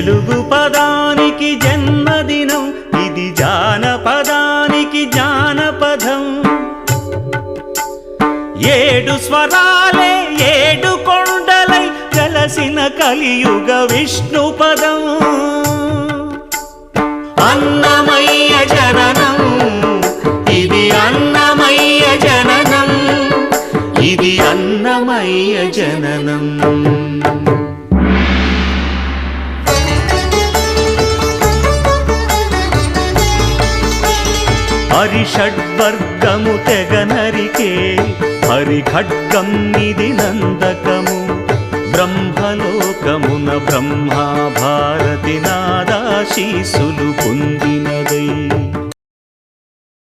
తెలుగు పదానికి జన్మదినం, ఇది జానపదానికి జానపదం. ఏడు స్వరాలే ఏడు కొండలై కలసిన కలియుగ విష్ణు పదం. అన్నమయ్య జననం, ఇది అన్నమయ్య జననం, ఇది అన్నమయ్య జననం. హరిషడ్వర్గము తెగ నరికే హరి ఖడ్గం ఇది నందకము. బ్రహ్మలోకమున బ్రహ్మా భారతి నాదాశీసులు పొందినదై.